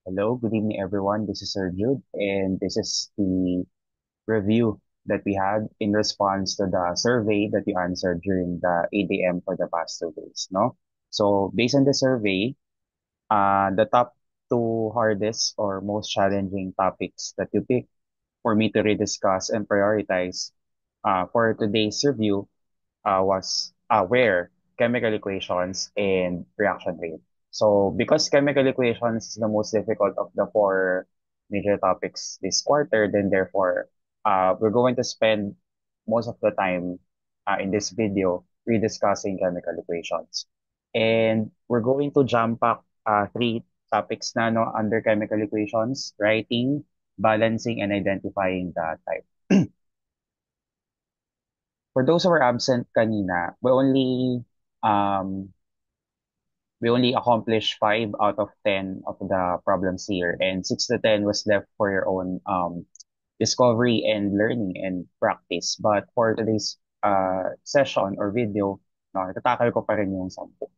Hello, good evening, everyone. This is Sir Jude, and this is the review that we had in response to the survey that you answered during the ADM for the past 2 days, no? So, based on the survey, the top two hardest or most challenging topics that you picked for me to rediscuss and prioritize for today's review was where chemical equations and reaction rate. So because chemical equations is the most difficult of the four major topics this quarter, then therefore we're going to spend most of the time in this video rediscussing chemical equations. And we're going to jump pack three topics na no, under chemical equations: writing, balancing, and identifying the type. For those who were absent kanina, um we only accomplished 5 out of 10 of the problems here, and 6 to 10 was left for your own discovery and learning and practice. But for today's session or video, no, itatakal ko pa rin yung 10.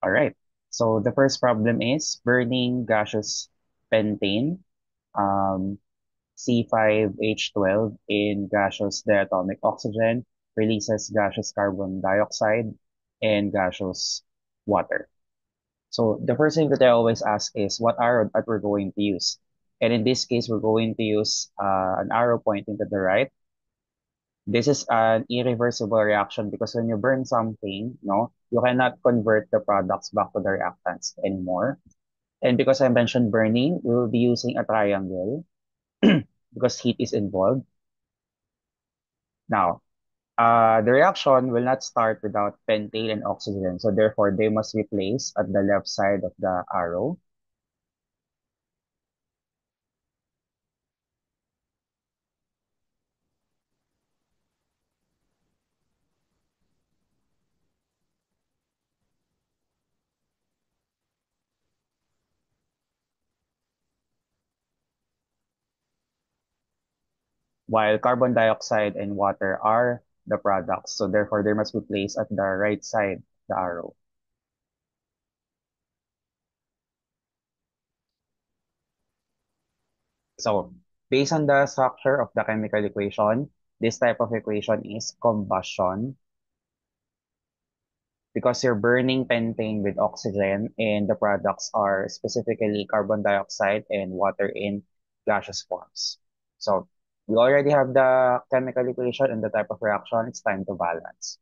All right. So the first problem is burning gaseous pentane, um, C5H12 in gaseous diatomic oxygen releases gaseous carbon dioxide and gaseous water. So the first thing that I always ask is what arrow that we're going to use. And in this case, we're going to use an arrow pointing to the right. This is an irreversible reaction because when you burn something, no, you cannot convert the products back to the reactants anymore. And because I mentioned burning, we will be using a triangle because heat is involved. Now, the reaction will not start without pentane and oxygen, so therefore they must be placed at the left side of the arrow. While carbon dioxide and water are the products, so therefore they must be placed at the right side of the arrow. So, based on the structure of the chemical equation, this type of equation is combustion because you're burning pentane with oxygen and the products are specifically carbon dioxide and water in gaseous forms. So, we already have the chemical equation and the type of reaction. It's time to balance.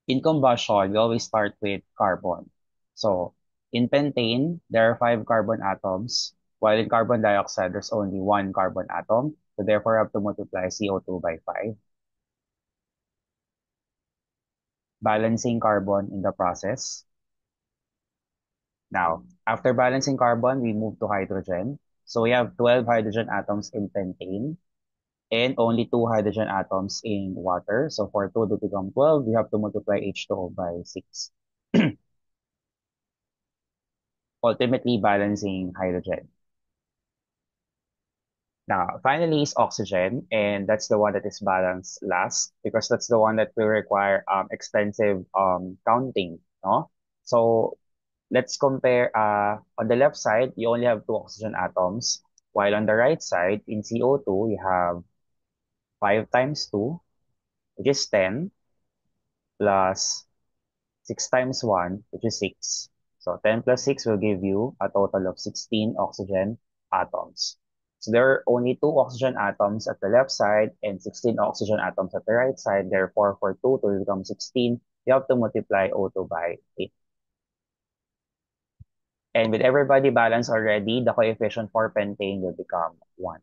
In combustion, we always start with carbon. So in pentane, there are 5 carbon atoms, while in carbon dioxide, there's only 1 carbon atom. So therefore, I have to multiply CO2 by 5, balancing carbon in the process. Now, after balancing carbon, we move to hydrogen. So we have 12 hydrogen atoms in pentane and only 2 hydrogen atoms in water. So for 2 to become 12, we have to multiply H2O by 6. Ultimately balancing hydrogen. Now, finally is oxygen, and that's the one that is balanced last because that's the one that will require extensive counting, no? So let's compare. On the left side, you only have 2 oxygen atoms, while on the right side, in CO2, you have 5 times 2, which is 10, plus 6 times 1, which is 6. So 10 plus 6 will give you a total of 16 oxygen atoms. So there are only 2 oxygen atoms at the left side and 16 oxygen atoms at the right side. Therefore, for 2 to become 16, you have to multiply O2 by 8. And with everybody balanced already, the coefficient for pentane will become 1.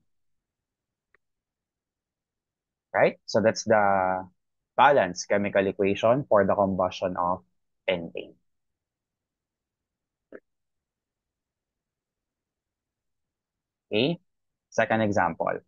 Right? So that's the balanced chemical equation for the combustion of pentane. Okay? Second example.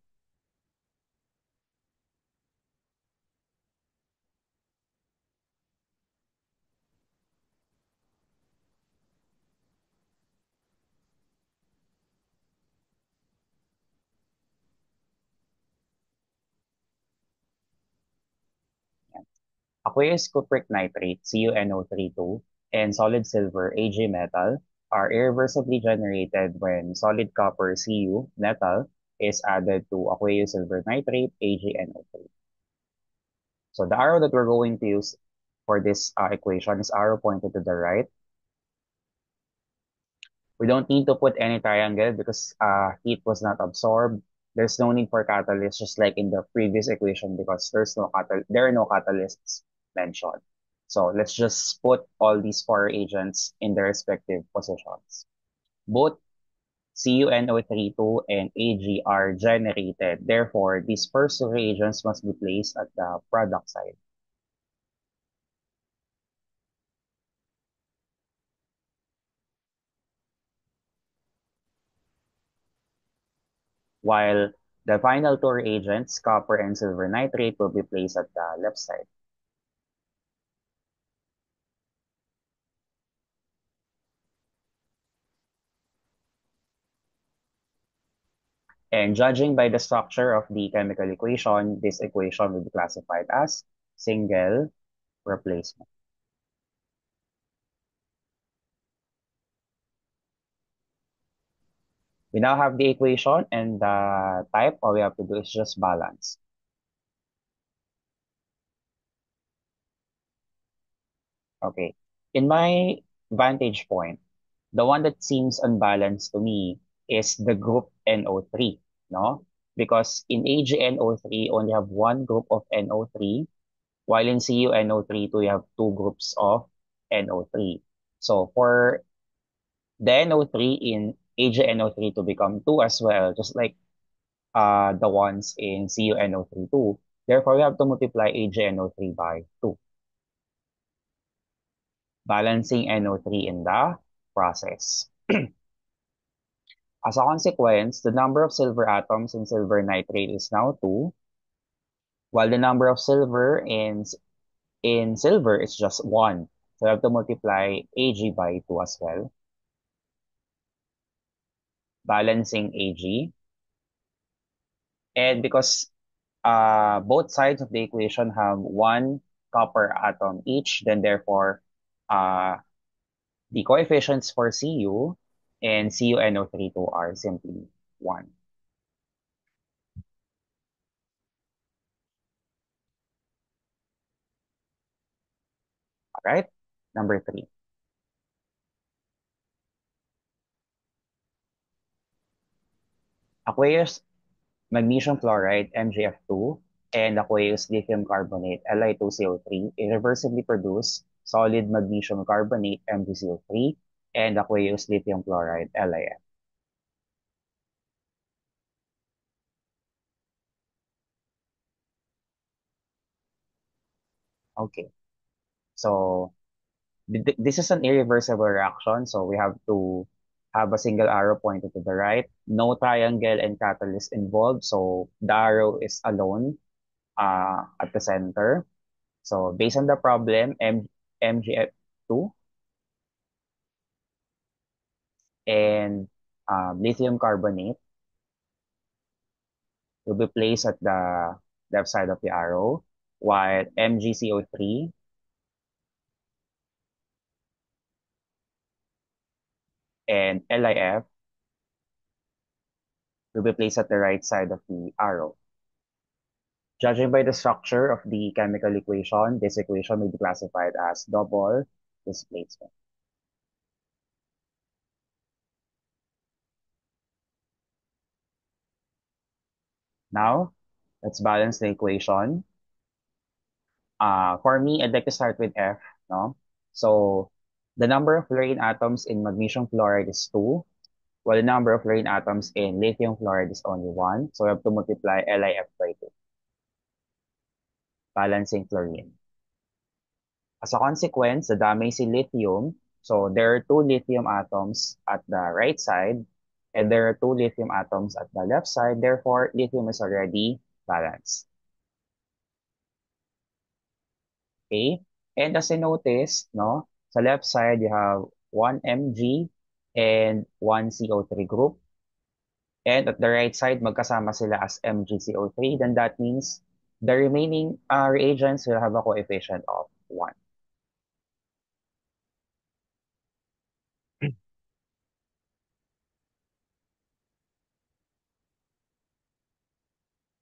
Aqueous cupric nitrate, CuNO32, and solid silver, Ag metal, are irreversibly generated when solid copper, Cu metal, is added to aqueous silver nitrate, AgNO3. So the arrow that we're going to use for this equation is arrow pointed to the right. We don't need to put any triangle because heat was not absorbed. There's no need for catalyst, just like in the previous equation, because there are no catalysts mentioned. So let's just put all these four agents in their respective positions. Both CuNO32 and Ag are generated. Therefore, these first two reagents must be placed at the product side, while the final two reagents, copper and silver nitrate, will be placed at the left side. And judging by the structure of the chemical equation, this equation will be classified as single replacement. We now have the equation and the type. All we have to do is just balance. Okay. In my vantage point, the one that seems unbalanced to me is the group NO3, no? Because in AgNO3, only have one group of NO3, while in CuNO32, you have two groups of NO3. So for the NO3 in AgNO3 to become 2 as well, just like the ones in CuNO3 too. Therefore, we have to multiply AgNO3 by 2, balancing NO3 in the process. As a consequence, the number of silver atoms in silver nitrate is now 2, while the number of silver in silver is just 1. So we have to multiply Ag by 2 as well, balancing Ag. And because both sides of the equation have one copper atom each, then therefore uh, the coefficients for Cu and CuNO32 are simply 1. Alright? Number 3. Aqueous magnesium fluoride, MgF2, and aqueous lithium carbonate, Li2CO3, irreversibly produce solid magnesium carbonate, MgCO3, and aqueous lithium fluoride, LiF. Okay, so this is an irreversible reaction, so we have to have a single arrow pointed to the right. No triangle and catalyst involved, so the arrow is alone at the center. So based on the problem, MgF2 and lithium carbonate will be placed at the left side of the arrow, while MgCO3 and LiF will be placed at the right side of the arrow. Judging by the structure of the chemical equation, this equation may be classified as double displacement. Now, let's balance the equation. For me, I'd like to start with F, no? So, the number of fluorine atoms in magnesium fluoride is 2, while the number of fluorine atoms in lithium fluoride is only 1. So, we have to multiply LiF by 2, balancing fluorine. As a consequence, the damay si lithium. So there are two lithium atoms at the right side, and there are two lithium atoms at the left side. Therefore, lithium is already balanced. Okay? And as you notice, no, sa left side, you have one Mg and one CO3 group. And at the right side, magkasama sila as MgCO3. Then that means The remaining reagents will have a coefficient of 1.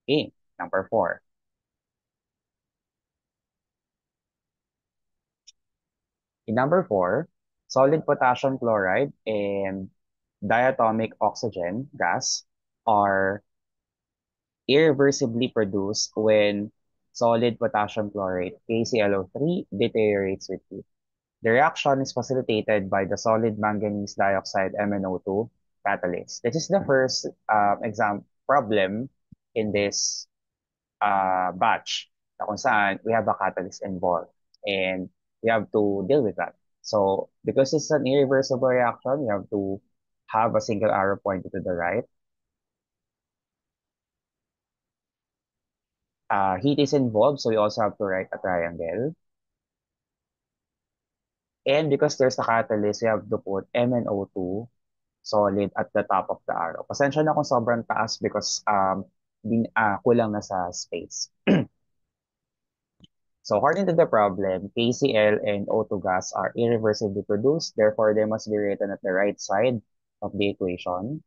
Okay, number 4. In number 4, solid potassium chloride and diatomic oxygen gas are irreversibly produced when solid potassium chloride, KClO3, deteriorates with heat. The reaction is facilitated by the solid manganese dioxide MnO2 catalyst. This is the first exam problem in this batch na kung saan we have a catalyst involved and we have to deal with that. So because it's an irreversible reaction, you have to have a single arrow pointed to the right. Heat is involved, so we also have to write a triangle. And because there's a catalyst, we have to put MnO2 solid at the top of the arrow. Pasensya na kung sobrang taas because kulang na sa space. So according to the problem, KCl and O2 gas are irreversibly produced, therefore they must be written at the right side of the equation.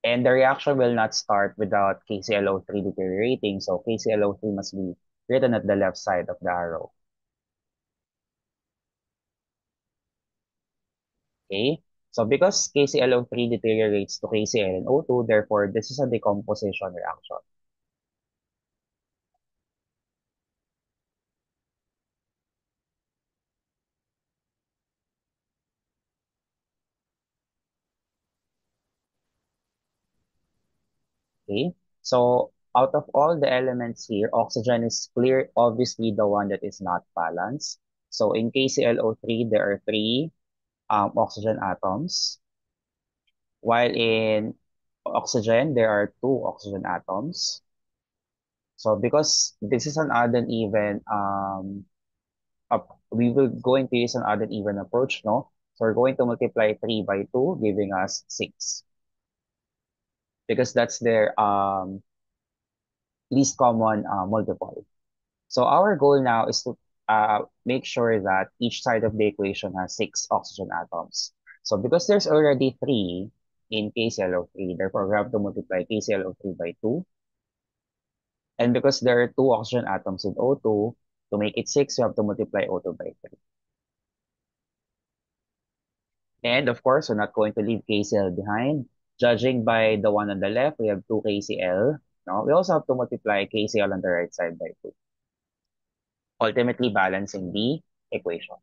And the reaction will not start without KClO3 deteriorating, so KClO3 must be written at the left side of the arrow. Okay? So because KClO3 deteriorates to KCl and O2, therefore this is a decomposition reaction. Okay? So out of all the elements here, oxygen is clear, obviously the one that is not balanced. So in KClO3, there are three oxygen atoms, while in oxygen, there are two oxygen atoms. So because this is an odd and even, we will going to use an odd and even approach, no? So we're going to multiply 3 by 2, giving us 6. Because that's their least common multiple. So our goal now is to make sure that each side of the equation has 6 oxygen atoms. So because there's already 3 in KClO3, therefore we have to multiply KClO3 by 2. And because there are 2 oxygen atoms in O2, to make it 6, you have to multiply O2 by 3. And of course, we're not going to leave KCl behind. Judging by the one on the left, we have 2 KCl. No? We also have to multiply KCl on the right side by 2, ultimately balancing the equation.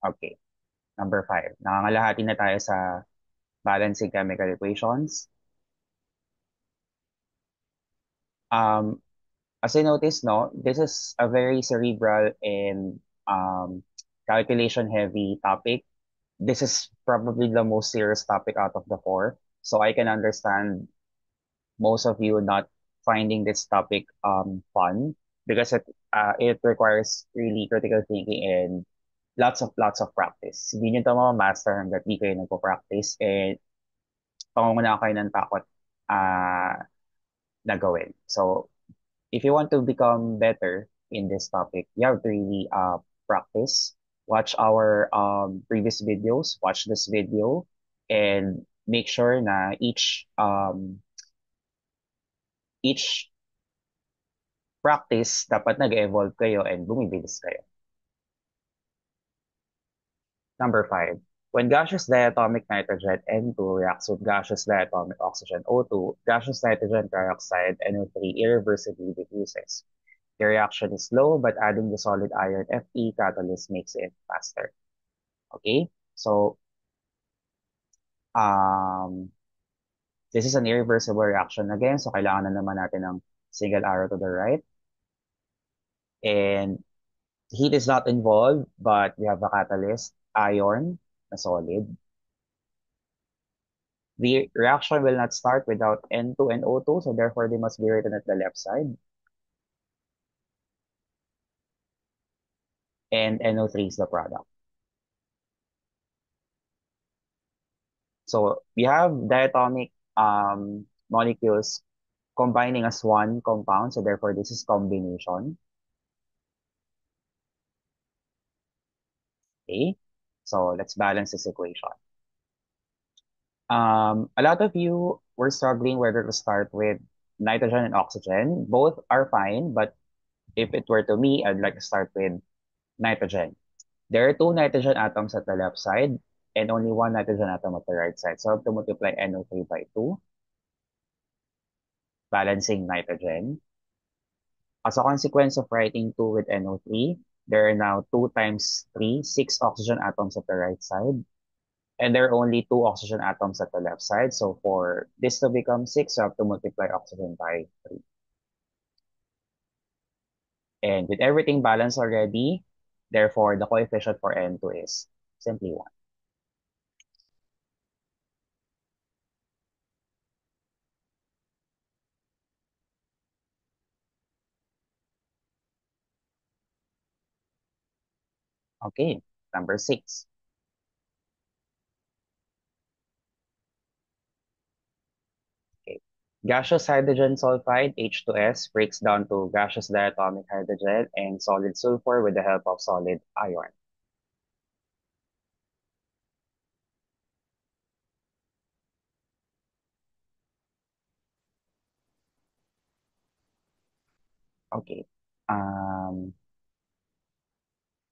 Okay. Number 5. Nangangalahati na tayo sa balancing chemical equations. Um, as I noticed, no, this is a very cerebral and calculation heavy topic. This is probably the most serious topic out of the four. So I can understand most of you not finding this topic fun because it requires really critical thinking and lots of practice. Hindi nyo ito ma-master hanggat di kayo nagpo-practice and pangunguna kayo ng takot na gawin. So if you want to become better in this topic, you have to really practice. Watch our previous videos, watch this video, and make sure na each practice dapat nag-evolve kayo and bumibilis kayo. Number 5. When gaseous diatomic nitrogen N2 reacts with gaseous diatomic oxygen O2, gaseous nitrogen trioxide NO3 irreversibly diffuses. The reaction is slow, but adding the solid iron Fe catalyst makes it faster. Okay? So, um, this is an irreversible reaction again. So, kailangan na naman natin ng single arrow to the right. And heat is not involved, but we have a catalyst, iron, na solid. The reaction will not start without N2 and O2, so therefore they must be written at the left side. and NO3 is the product. So we have diatomic molecules combining as one compound, so therefore this is combination. Okay, so let's balance this equation. A lot of you were struggling whether to start with nitrogen and oxygen. Both are fine, but if it were to me, I'd like to start with nitrogen. There are two nitrogen atoms at the left side and only one nitrogen atom at the right side. So I have to multiply NO3 by 2, balancing nitrogen. As a consequence of writing 2 with NO3, there are now 2 times 3, 6 oxygen atoms at the right side. And there are only 2 oxygen atoms at the left side. So for this to become 6, you have to multiply oxygen by 3. And with everything balanced already, therefore the coefficient for N2 is simply 1. Okay, number 6. Okay. Gaseous hydrogen sulfide, H2S, breaks down to gaseous diatomic hydrogen and solid sulfur with the help of solid iron. Okay. Um,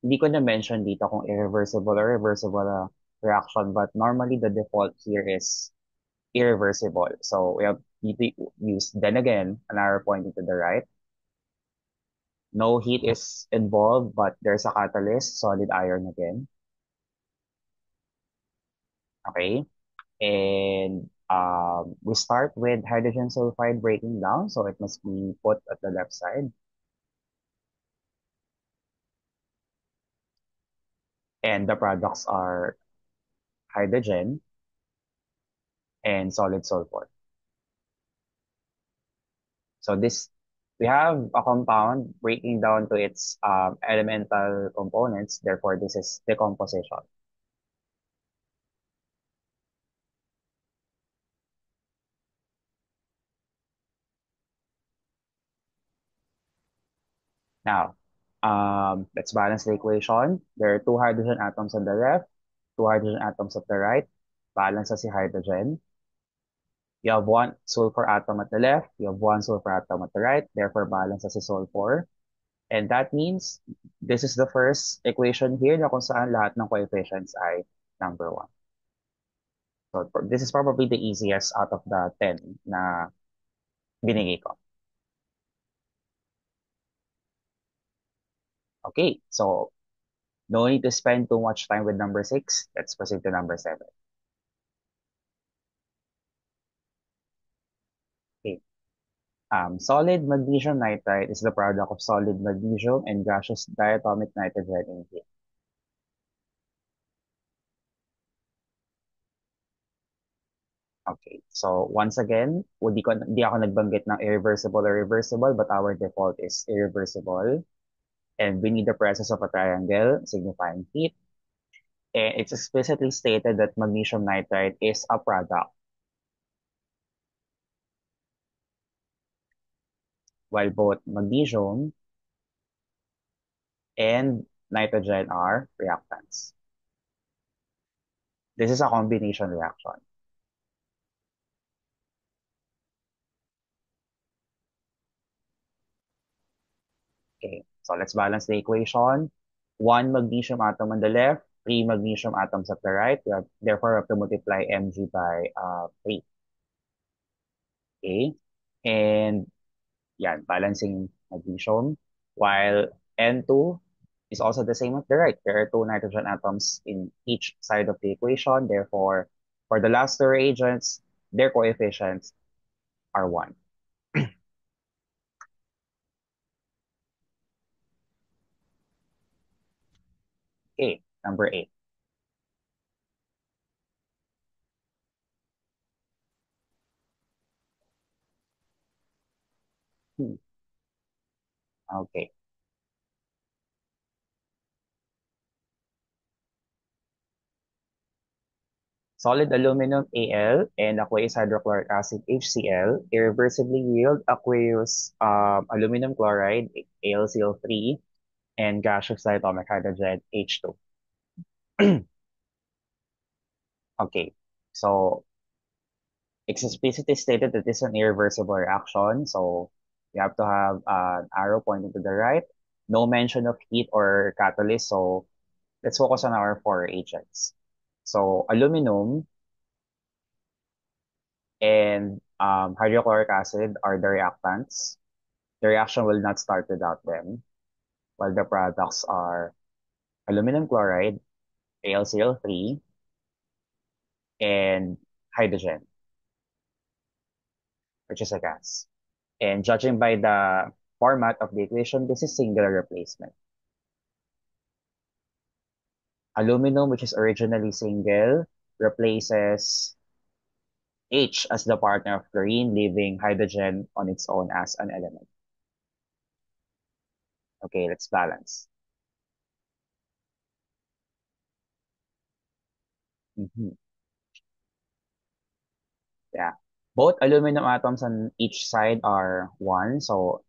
hindi ko na-mention dito kung irreversible or reversible reaction, but normally the default here is irreversible. So we have to use, then again, an arrow pointing to the right. No heat is involved, but there's a catalyst, solid iron again. Okay. And we start with hydrogen sulfide breaking down, so it must be put at the left side. And the products are hydrogen and solid sulfur. So this, we have a compound breaking down to its elemental components, therefore this is decomposition. Now, let's balance the equation. There are two hydrogen atoms on the left, two hydrogen atoms at the right. Balance as the hydrogen. You have one sulfur atom at the left, you have one sulfur atom at the right, therefore balance as a sulfur. And that means this is the first equation here na kung saan lahat ng coefficients ay number 1. So this is probably the easiest out of the 10 na binigay ko. Okay, so no need to spend too much time with number 6. Let's proceed to number 7. Okay. Solid magnesium nitride is the product of solid magnesium and gaseous diatomic nitrogen in heat. Okay. So once again, di ako nagbanggit ng irreversible or reversible, but our default is irreversible. And we need the presence of a triangle signifying heat. And it's explicitly stated that magnesium nitride is a product, while both magnesium and nitrogen are reactants. This is a combination reaction. Okay, so let's balance the equation. One magnesium atom on the left, three magnesium atoms at the right. Therefore, we have to multiply Mg by 3. Okay, and yeah, balancing magnesium. While N2 is also the same at the right. There are two nitrogen atoms in each side of the equation. Therefore, for the last two reagents, their coefficients are 1. Okay, number 8. Hmm. Okay. Solid aluminum Al and aqueous hydrochloric acid HCl irreversibly yield aqueous aluminum chloride AlCl3 and gaseous diatomic hydrogen H2. Okay, so it's explicitly stated that this is an irreversible reaction, so you have to have an arrow pointing to the right. No mention of heat or catalyst, so let's focus on our four agents. So aluminum and hydrochloric acid are the reactants. The reaction will not start without them, while the products are aluminum chloride, AlCl3, and hydrogen, which is a gas. And judging by the format of the equation, this is singular replacement. Aluminum, which is originally single, replaces H as the partner of chlorine, leaving hydrogen on its own as an element. Okay, let's balance. Mhm. Yeah. Both aluminum atoms on each side are 1, so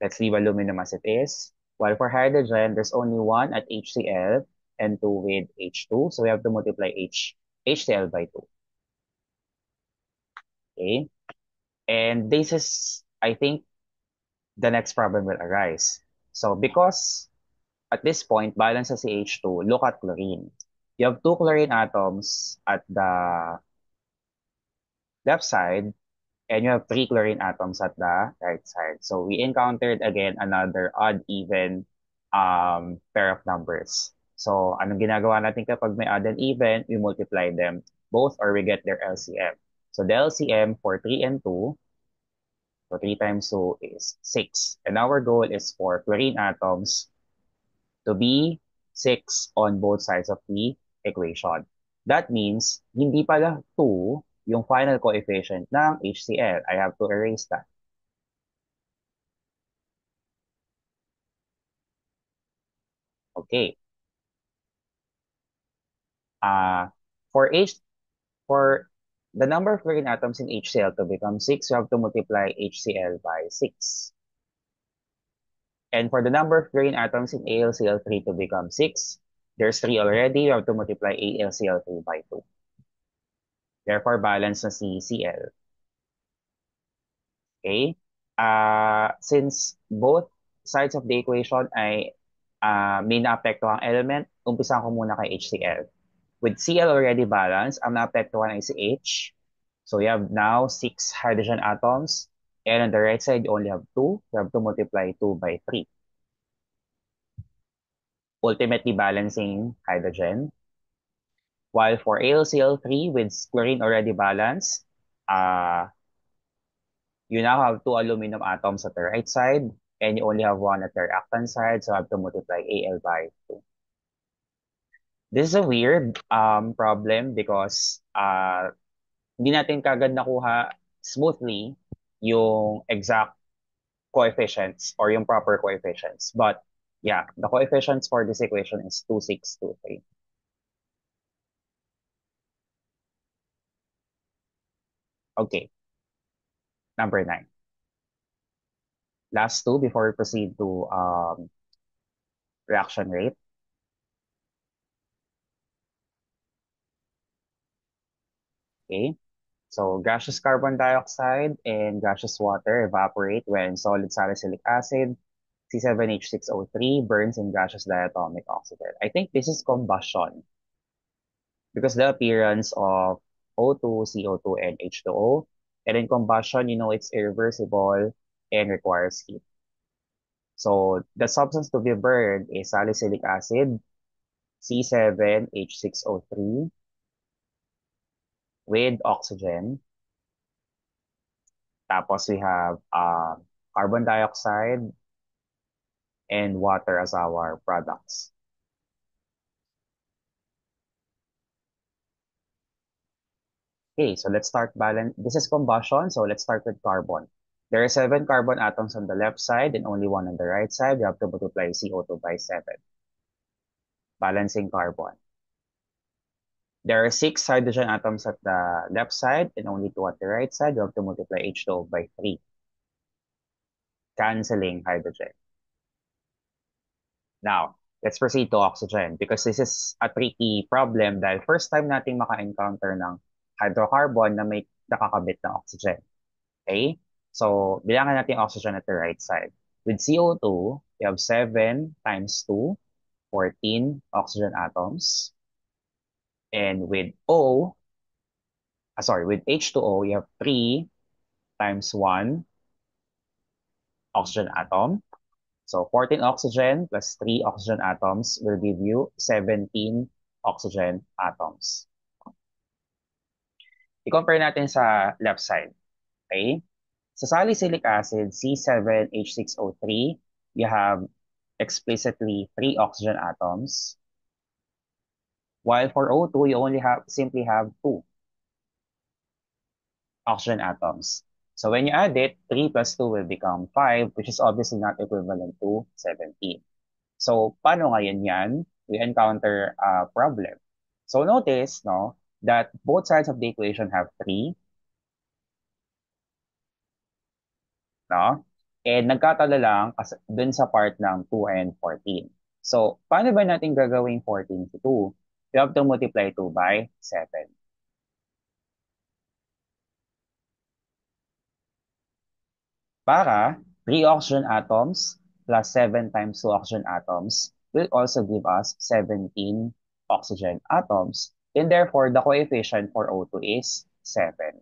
let's leave aluminum as it is. While for hydrogen, there's only 1 at HCl and 2 with H2, so we have to multiply HCl by 2. Okay? And this is, I think, the next problem will arise. So because at this point, balance sa CH2, look at chlorine. You have two chlorine atoms at the left side, and you have three chlorine atoms at the right side. So we encountered again another odd even pair of numbers. So anong ginagawa natin kapag may odd and even? We multiply them both or we get their LCM. So the LCM for 3 and 2, so 3 times 2 is 6. And our goal is for chlorine atoms to be 6 on both sides of the equation. That means, hindi pala 2 yung final coefficient ng HCl. I have to erase that. Okay. Uh, for H for the number of chlorine atoms in HCl to become 6, you have to multiply HCl by 6. And for the number of chlorine atoms in AlCl3 to become 6, there's 3 already, you have to multiply AlCl3 by 2. Therefore, balance na si Cl. Okay? Since both sides of the equation ay may naapektuhang element, umpisan ko muna kay HCl. With Cl already balanced, ang naapektuhan ay si H. So you have now 6 hydrogen atoms. And on the right side, you only have 2. You have to multiply 2 by 3. Ultimately balancing hydrogen. While for AlCl3 with chlorine already balanced, uh, you now have two aluminum atoms at the right side, and you only have one at the reactant side, so I have to multiply Al by 2. This is a weird problem because hindi natin kagad nakuha smoothly yung exact coefficients or yung proper coefficients. But yeah, the coefficients for this equation is 2, 6, 2, 3. Okay, number 9. Last two before we proceed to reaction rate. Okay. So gaseous carbon dioxide and gaseous water evaporate when solid salicylic acid, C7H6O3, burns in gaseous diatomic oxygen. I think this is combustion because the appearance of O2, CO2, and H2O. And in combustion, you know it's irreversible and requires heat. So the substance to be burned is salicylic acid, C7H6O3, with oxygen. Tapos we have carbon dioxide and water as our products. Okay, so let's start balance. This is combustion, so let's start with carbon. There are 7 carbon atoms on the left side and only 1 on the right side. You have to multiply CO2 by 7. Balancing carbon. There are six hydrogen atoms at the left side and only two at the right side. You have to multiply H2O by 3, canceling hydrogen. Now, let's proceed to oxygen because this is a tricky problem dahil first time nating maka-encounter ng hydrocarbon na may nakakabit na oxygen. Okay? So, bilangan natin yung oxygen at the right side. With CO2, you have 7 times 2, 14 oxygen atoms. And with H2O, you have 3 times 1 oxygen atom. So 14 oxygen plus 3 oxygen atoms will give you 17 oxygen atoms. I-compare natin sa left side. Okay? Sa salicylic acid, C7H6O3, you have explicitly 3 oxygen atoms. While for O2, you only simply have 2 oxygen atoms. So when you add it, 3 plus 2 will become 5, which is obviously not equivalent to 17. So paano ngayon yan? We encounter a problem. So notice, no, that both sides of the equation have 3, no? And nagkatalo lang dun sa part ng 2 and 14. So, paano ba natin gagawing 14 to 2? You have to multiply 2 by 7. Para 3 oxygen atoms plus 7 times 2 oxygen atoms will also give us 17 oxygen atoms. And therefore, the coefficient for O2 is 7.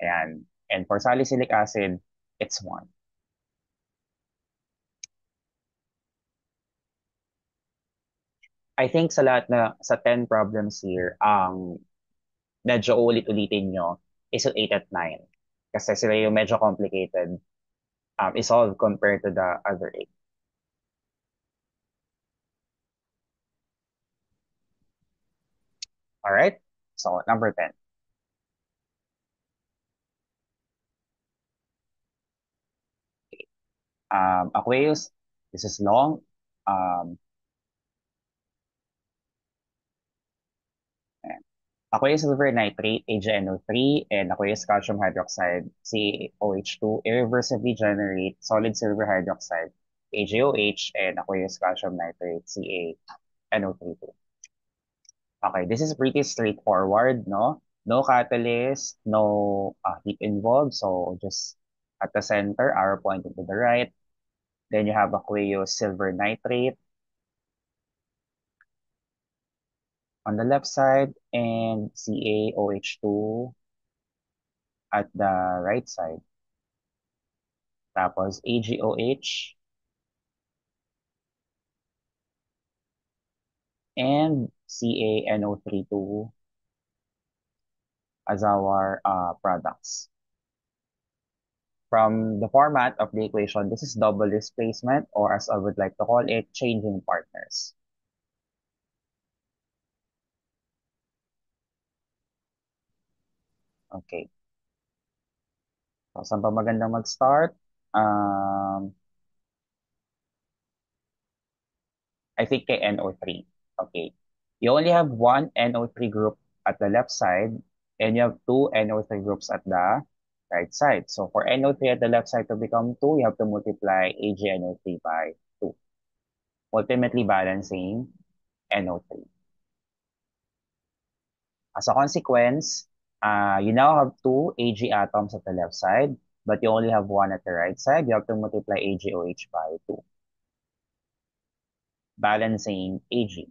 Ayan. And for salicylic acid, it's 1. I think sa lahat sa 10 problems here, ang medyo ulit-ulitin nyo is yung 8 at 9. Kasi sila yung medyo complicated isolve compared to the other 8. Alright? So, number 10. Aqueous, this is long. Um, ayan. Aqueous silver nitrate, AgNO3, and aqueous calcium hydroxide, CaOH2, irreversibly generate solid silver hydroxide, AgOH, and aqueous calcium nitrate, CaNO3 too. Okay, this is pretty straightforward, no? No catalyst, no heat involved. So just at the center, arrow pointing to the right. Then you have aqueous silver nitrate on the left side and CaOH2 at the right side. Tapos AgOH and CaNO3 too as our products. From the format of the equation, this is double displacement, or as I would like to call it, changing partners. Okay. So, saan pa magandang mag-start? I think kay NO3. Okay. You only have one NO3 group at the left side, and you have two NO3 groups at the right side. So for NO3 at the left side to become 2, you have to multiply AgNO3 by 2, ultimately balancing NO3. As a consequence, you now have two Ag atoms at the left side, but you only have one at the right side. You have to multiply AgOH by 2, balancing Ag.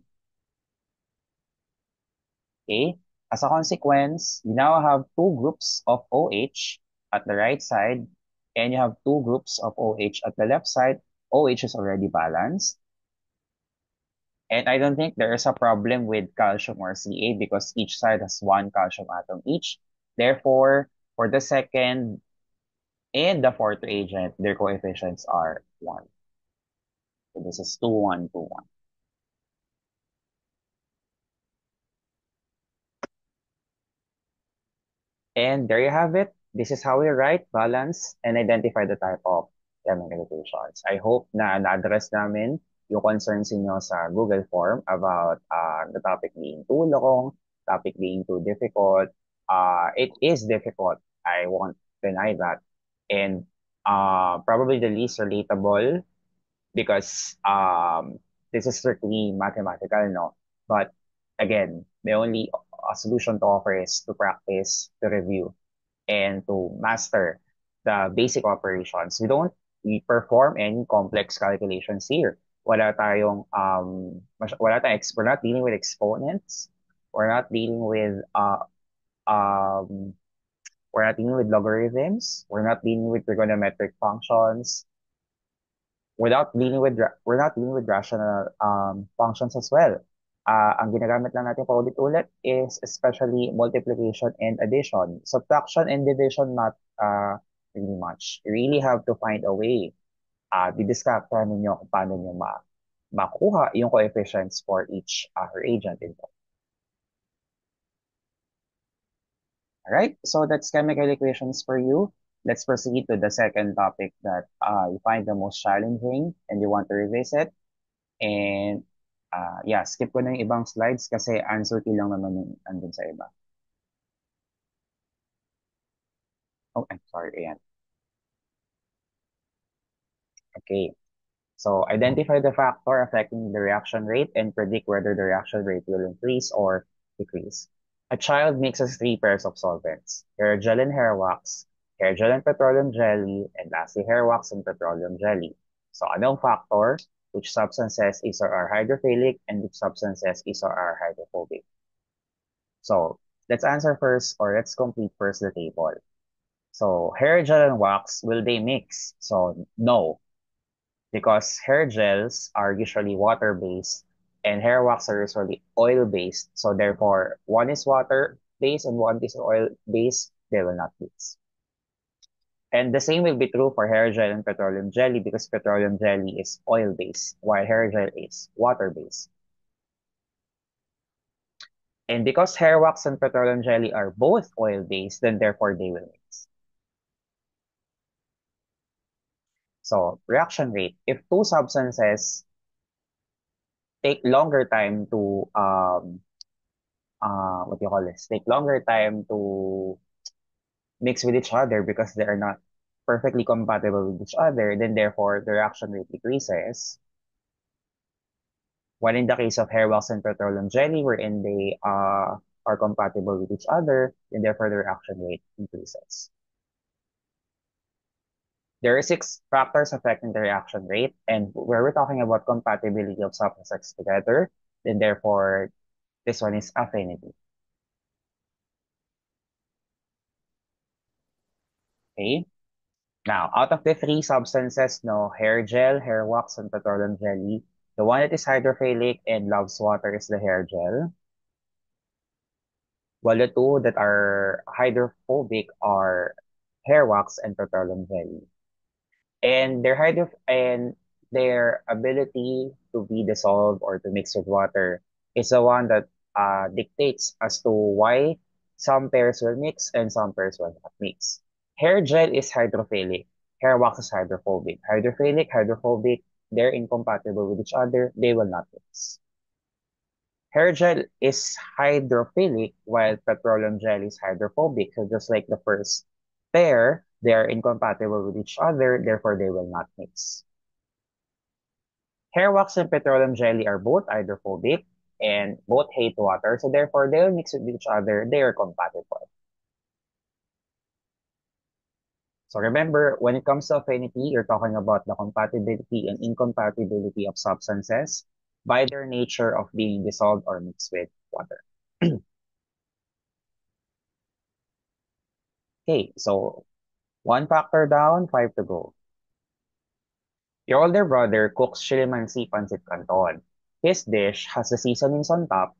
Okay? As a consequence, you now have two groups of OH at the right side, and you have two groups of OH at the left side. OH is already balanced. And I don't think there is a problem with calcium or Ca because each side has one calcium atom each. Therefore, for the second and the fourth reagent, their coefficients are 1. So this is 2, 1, 2, 1. And there you have it. This is how we write, balance, and identify the type of chemical equations. I hope na na-address namin yung concerns niyo sa Google form about the topic being too long, topic being too difficult. It is difficult. I won't deny that. And probably the least relatable because this is strictly mathematical, no? But again, the only solution to offer is to practice, to review, and to master the basic operations. We perform any complex calculations here. We're not dealing with exponents. We're not dealing with um, we're not dealing with logarithms. We're not dealing with trigonometric functions. We're not dealing with rational functions as well. Ang ginagamit lang natin paulit-ulit is especially multiplication and addition. Subtraction and division, not really much. You really have to find a way. Didiscover ninyo kung paano nyo makuha yung coefficients for each reagent involved. Alright, so that's chemical equations for you. Let's proceed to the second topic that you find the most challenging and you want to revisit. And yeah, skip ko na yung ibang slides kasi answer key lang naman yung andun sa iba. Oh, I'm sorry. Ayan. Okay. So identify the factor affecting the reaction rate and predict whether the reaction rate will increase or decrease. A child mixes three pairs of solvents, hair gel and hair wax, hair gel and petroleum jelly, and lastly hair wax and petroleum jelly. So anong factor? Which substances are hydrophilic and which substances are hydrophobic? So let's answer first, or let's complete first the table. So hair gel and wax, will they mix? So no, because hair gels are usually water-based and hair wax are usually oil-based. So therefore, one is water-based and one is oil-based. They will not mix. And the same will be true for hair gel and petroleum jelly because petroleum jelly is oil-based while hair gel is water-based. And because hair wax and petroleum jelly are both oil-based, then therefore they will mix. So reaction rate, if two substances take longer time to what do you call this? Take longer time to mix with each other because they are not perfectly compatible with each other, then therefore the reaction rate decreases. While in the case of hair wax and petroleum jelly, wherein they are compatible with each other, then therefore the reaction rate increases. There are six factors affecting the reaction rate, and where we're talking about compatibility of substances together, then therefore this one is affinity. Okay? Now, out of the three substances, no, hair gel, hair wax, and petroleum jelly, the one that is hydrophilic and loves water is the hair gel, while the two that are hydrophobic are hair wax and petroleum jelly. And their ability to be dissolved or to mix with water is the one that dictates as to why some pairs will mix and some pairs will not mix. Hair gel is hydrophilic. Hair wax is hydrophobic. Hydrophobic, they're incompatible with each other. They will not mix. Hair gel is hydrophilic while petroleum jelly is hydrophobic. So just like the first pair, they are incompatible with each other, therefore they will not mix. Hair wax and petroleum jelly are both hydrophobic and both hate water, so therefore they will mix with each other, they are compatible. So remember, when it comes to affinity, you're talking about the compatibility and incompatibility of substances by their nature of being dissolved or mixed with water. Okay, so one factor down, five to go. Your older brother cooks chilimansi pancit canton. His dish has the seasonings on top,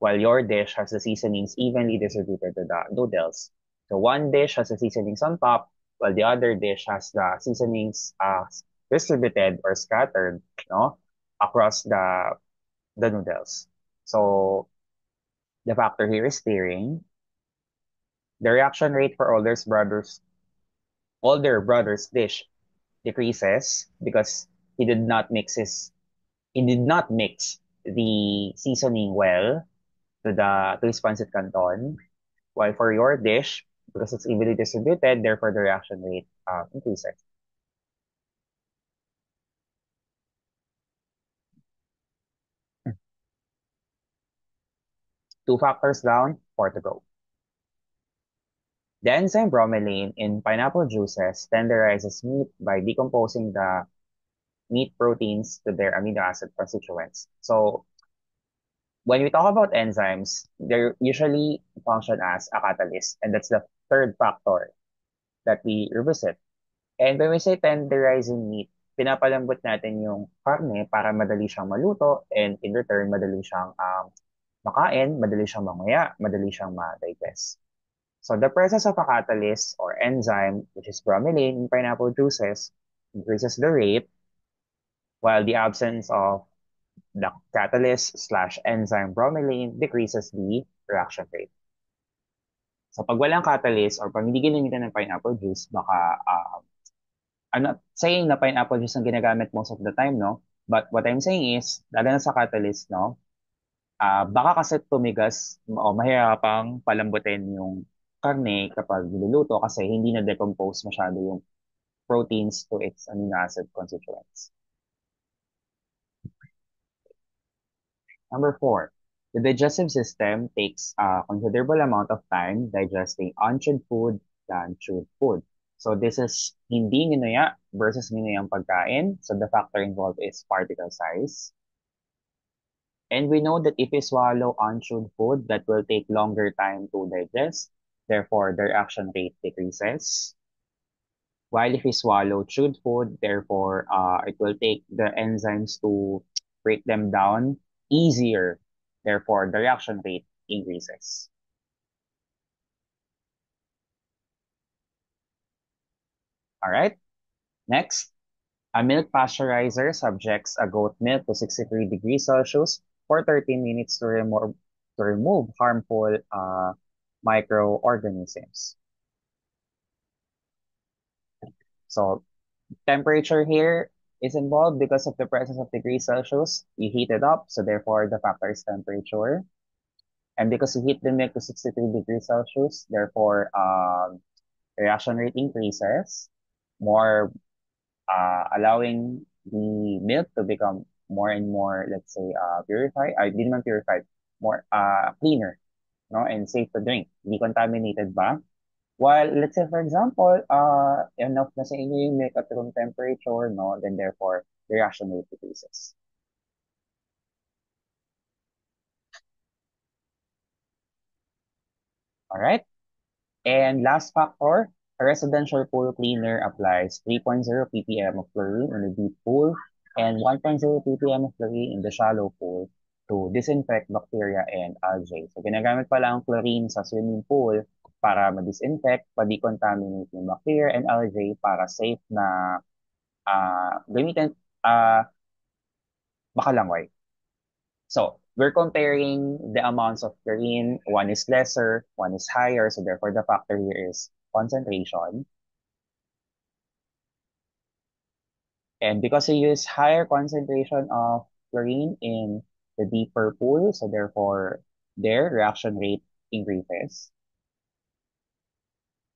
while your dish has the seasonings evenly distributed to the noodles. So one dish has the seasonings on top, while the other dish has the seasonings distributed or scattered, no, across the noodles. So the factor here is stirring. The reaction rate for older brother's dish decreases because he did not mix his He did not mix the seasoning well to his pancit canton. While for your dish, because it's evenly distributed, therefore the reaction rate increases. Two factors down, four to go. The enzyme bromelain in pineapple juices tenderizes meat by decomposing the meat proteins to their amino acid constituents. So when we talk about enzymes, they usually function as a catalyst, and that's the third factor that we revisit. And when we say tenderizing meat, pinapalambot natin yung karne para madali siyang maluto and in return, madali siyang makain, madali siyang mamaya, madali siyang ma-digest. So the presence of a catalyst or enzyme, which is bromelain in pineapple juices, increases the rate, while the absence of the catalyst slash enzyme bromelain decreases the reaction rate. So pag walang catalyst or pag hindi ginamitan ng pineapple juice, baka I'm not saying na pineapple juice ang ginagamit most of the time, no? But what I'm saying is, lalo na sa catalyst, no? Baka kasi tumigas o mahirapang palambutin yung karne kapag niluluto kasi hindi na-decompose masyado yung proteins to its amino acid constituents. Number four, the digestive system takes a considerable amount of time digesting unchewed food than chewed food. So this is hindi nginuya versus nginuyang pagkain. So the factor involved is particle size. And we know that if you swallow unchewed food, that will take longer time to digest. Therefore, the reaction rate decreases. While if you swallow chewed food, therefore, it will take the enzymes to break them down easier. Therefore, the reaction rate increases. All right. Next, a milk pasteurizer subjects a goat milk to 63 degrees Celsius for 13 minutes to remove harmful microorganisms. So temperature here is involved because of the presence of degrees Celsius. You heat it up, so therefore the factor is temperature. And because you heat the milk to 63 degrees Celsius, therefore reaction rate increases, more allowing the milk to become more and more, let's say, purified. I didn't mean purified, more cleaner, no, and safe to drink. Decontaminated ba? While, let's say, for example, enough na sa inyo yung milk at room temperature, no, then therefore, the reaction rate decreases. All right? And last factor, a residential pool cleaner applies 3.0 ppm of chlorine in the deep pool and 1.0 ppm of chlorine in the shallow pool to disinfect bacteria and algae. So, ginagamit pala ang chlorine sa swimming pool para ma-disinfect, pa-decontaminate yung bacteria and algae para safe na gamitin, makalangway. So we're comparing the amounts of chlorine. One is lesser, one is higher. So therefore, the factor here is concentration. And because we use higher concentration of chlorine in the deeper pool, so therefore, their reaction rate increases.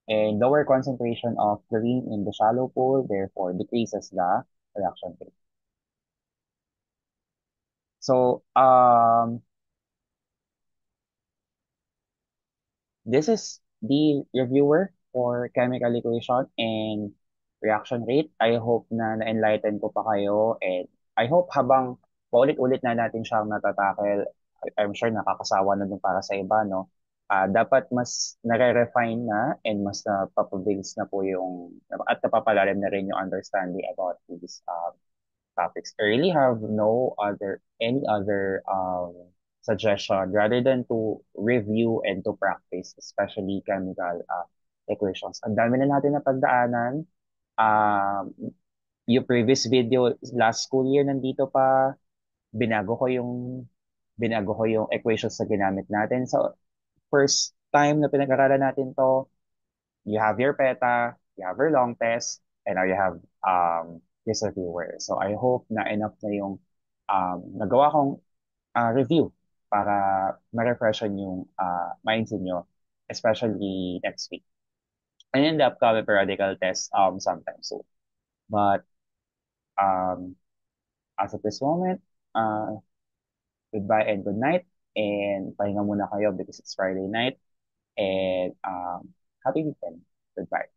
And lower concentration of chlorine in the shallow pool, therefore, decreases the reaction rate. So, this is the reviewer for chemical equation and reaction rate. I hope na na-enlighten ko pa kayo and I hope habang paulit-ulit na natin siyang natatakel, I'm sure nakakasawa na dun para sa iba, no? Dapat mas nare-refine na and mas napapabilis na po yung at napapalalim na rin yung understanding about these topics. I really have no other any other suggestion rather than to review and to practice, especially chemical equations. Ang dami na natin na pagdaanan. Um, yung previous video last school year nandito pa, binago ko yung binago ko yung equations na ginamit natin. So, first time na pinag-aralan natin to, you have your PETA, you have your long test, and now you have this reviewer. So I hope na enough na yung nagawa kong review para ma-refreshan yung minds niyo, especially next week. And in the upcoming periodical test sometime soon. But um, as of this moment, uh, goodbye and good night. And pahinga muna kayo because it's Friday night. And happy weekend. Goodbye.